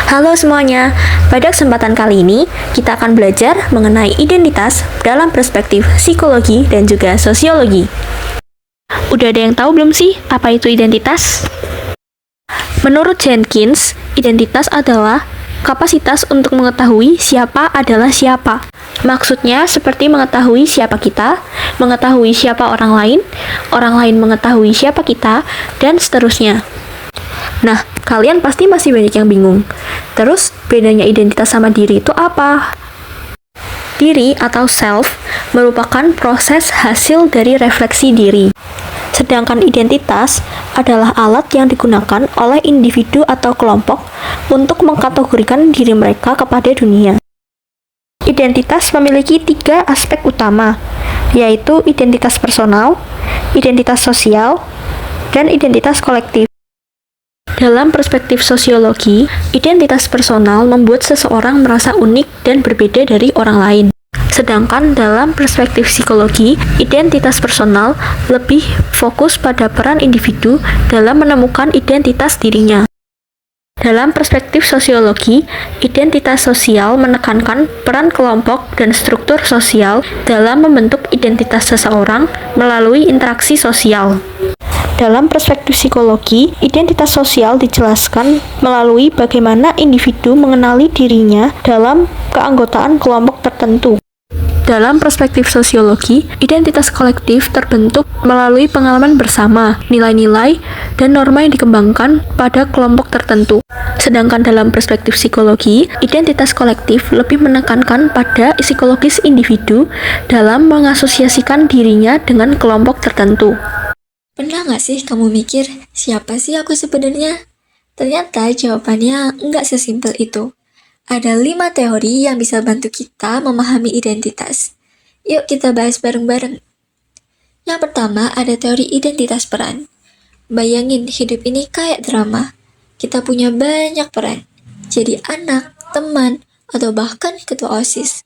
Halo semuanya, pada kesempatan kali ini kita akan belajar mengenai identitas dalam perspektif psikologi dan juga sosiologi. Udah ada yang tahu belum sih apa itu identitas? Menurut Jenkins, identitas adalah kapasitas untuk mengetahui siapa adalah siapa. Maksudnya seperti mengetahui siapa kita, mengetahui siapa orang lain mengetahui siapa kita, dan seterusnya. Nah, kalian pasti masih banyak yang bingung. Terus, bedanya identitas sama diri itu apa? Diri atau self merupakan proses hasil dari refleksi diri. Sedangkan identitas adalah alat yang digunakan oleh individu atau kelompok untuk mengkategorikan diri mereka kepada dunia. Identitas memiliki 3 aspek utama, yaitu identitas personal, identitas sosial, dan identitas kolektif. Dalam perspektif sosiologi, identitas personal membuat seseorang merasa unik dan berbeda dari orang lain. Sedangkan dalam perspektif psikologi, identitas personal lebih fokus pada peran individu dalam menemukan identitas dirinya. Dalam perspektif sosiologi, identitas sosial menekankan peran kelompok dan struktur sosial dalam membentuk identitas seseorang melalui interaksi sosial. Dalam perspektif psikologi, identitas sosial dijelaskan melalui bagaimana individu mengenali dirinya dalam keanggotaan kelompok tertentu. Dalam perspektif sosiologi, identitas kolektif terbentuk melalui pengalaman bersama, nilai-nilai, dan norma yang dikembangkan pada kelompok tertentu. Sedangkan dalam perspektif psikologi, identitas kolektif lebih menekankan pada psikologis individu dalam mengasosiasikan dirinya dengan kelompok tertentu. Pernah nggak sih kamu mikir, siapa sih aku sebenarnya? Ternyata jawabannya nggak sesimpel itu. Ada 5 teori yang bisa bantu kita memahami identitas. Yuk kita bahas bareng-bareng. Yang pertama ada teori identitas peran. Bayangin hidup ini kayak drama. Kita punya banyak peran. Jadi anak, teman, atau bahkan ketua OSIS.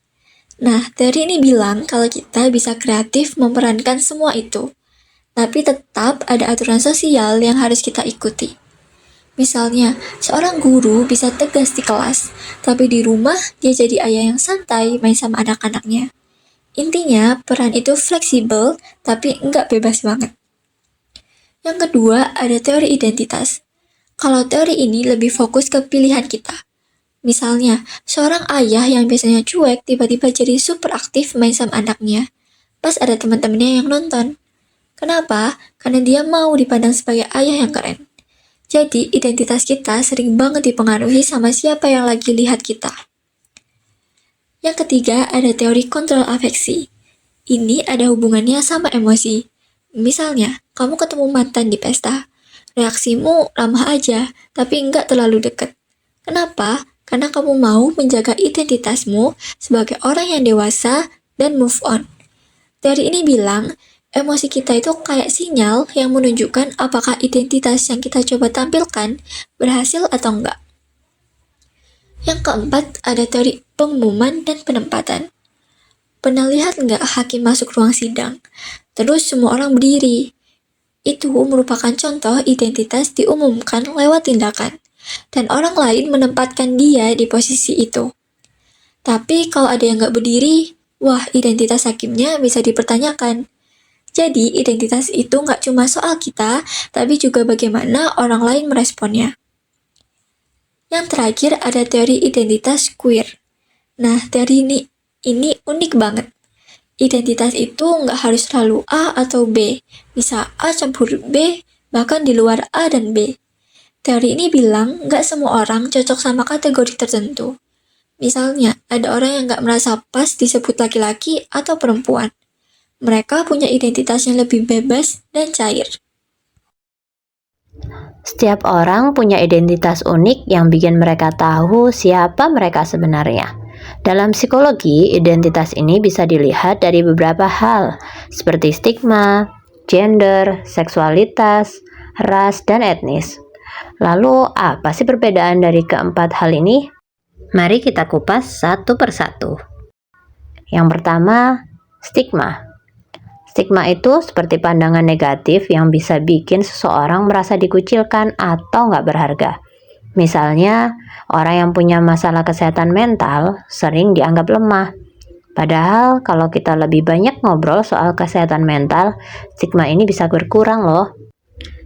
Nah, teori ini bilang kalau kita bisa kreatif memerankan semua itu. Tapi tetap ada aturan sosial yang harus kita ikuti. Misalnya, seorang guru bisa tegas di kelas, tapi di rumah dia jadi ayah yang santai main sama anak-anaknya. Intinya, peran itu fleksibel, tapi nggak bebas banget. Yang kedua, ada teori identitas. Kalau teori ini lebih fokus ke pilihan kita. Misalnya, seorang ayah yang biasanya cuek tiba-tiba jadi super aktif main sama anaknya, pas ada teman-temannya yang nonton. Kenapa? Karena dia mau dipandang sebagai ayah yang keren. Jadi, identitas kita sering banget dipengaruhi sama siapa yang lagi lihat kita. Yang ketiga, ada teori kontrol afeksi. Ini ada hubungannya sama emosi. Misalnya, kamu ketemu mantan di pesta. Reaksimu ramah aja, tapi nggak terlalu deket. Kenapa? Karena kamu mau menjaga identitasmu sebagai orang yang dewasa dan move on. Teori ini bilang, emosi kita itu kayak sinyal yang menunjukkan apakah identitas yang kita coba tampilkan berhasil atau enggak. Yang keempat, ada teori pengumuman dan penempatan. Pernah lihat nggak hakim masuk ruang sidang, terus semua orang berdiri? Itu merupakan contoh identitas diumumkan lewat tindakan, dan orang lain menempatkan dia di posisi itu. Tapi kalau ada yang nggak berdiri, wah identitas hakimnya bisa dipertanyakan. Jadi, identitas itu nggak cuma soal kita, tapi juga bagaimana orang lain meresponnya. Yang terakhir ada teori identitas queer. Nah, teori ini unik banget. Identitas itu nggak harus selalu A atau B. Bisa A campur B, bahkan di luar A dan B. Teori ini bilang nggak semua orang cocok sama kategori tertentu. Misalnya, ada orang yang nggak merasa pas disebut laki-laki atau perempuan. Mereka punya identitas yang lebih bebas dan cair. Setiap orang punya identitas unik yang bikin mereka tahu siapa mereka sebenarnya. Dalam psikologi, identitas ini bisa dilihat dari beberapa hal, seperti stigma, gender, seksualitas, ras, dan etnis. Lalu, apa sih perbedaan dari keempat hal ini? Mari kita kupas satu persatu. Yang pertama, stigma. Stigma itu seperti pandangan negatif yang bisa bikin seseorang merasa dikucilkan atau nggak berharga. Misalnya, orang yang punya masalah kesehatan mental sering dianggap lemah. Padahal kalau kita lebih banyak ngobrol soal kesehatan mental, stigma ini bisa berkurang loh.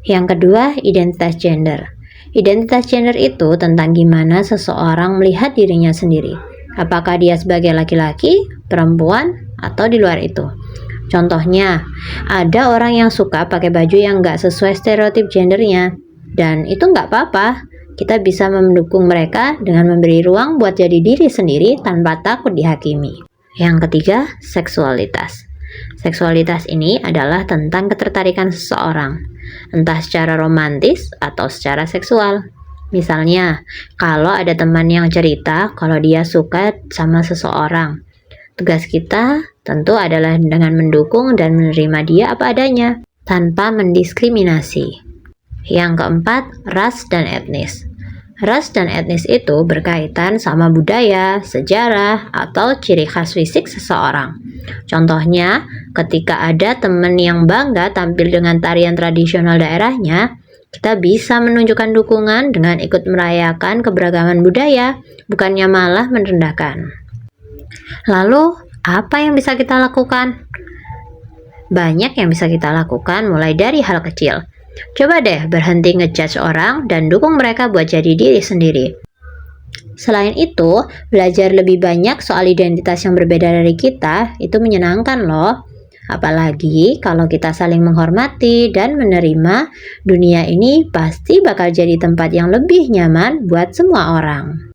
Yang kedua, identitas gender. Identitas gender itu tentang gimana seseorang melihat dirinya sendiri. Apakah dia sebagai laki-laki, perempuan, atau di luar itu. Contohnya, ada orang yang suka pakai baju yang nggak sesuai stereotip gendernya. Dan itu nggak apa-apa. Kita bisa mendukung mereka dengan memberi ruang buat jadi diri sendiri tanpa takut dihakimi. Yang ketiga, seksualitas. Seksualitas ini adalah tentang ketertarikan seseorang, entah secara romantis atau secara seksual. Misalnya, kalau ada teman yang cerita kalau dia suka sama seseorang, tugas kita tentu adalah dengan mendukung dan menerima dia apa adanya, tanpa mendiskriminasi. Yang keempat, ras dan etnis. Ras dan etnis itu berkaitan sama budaya, sejarah, atau ciri khas fisik seseorang. Contohnya, ketika ada teman yang bangga tampil dengan tarian tradisional daerahnya, kita bisa menunjukkan dukungan dengan ikut merayakan keberagaman budaya, bukannya malah merendahkan. Lalu, apa yang bisa kita lakukan? Banyak yang bisa kita lakukan mulai dari hal kecil. Coba deh berhenti ngejudge orang dan dukung mereka buat jadi diri sendiri. Selain itu, belajar lebih banyak soal identitas yang berbeda dari kita itu menyenangkan loh. Apalagi kalau kita saling menghormati dan menerima, dunia ini pasti bakal jadi tempat yang lebih nyaman buat semua orang.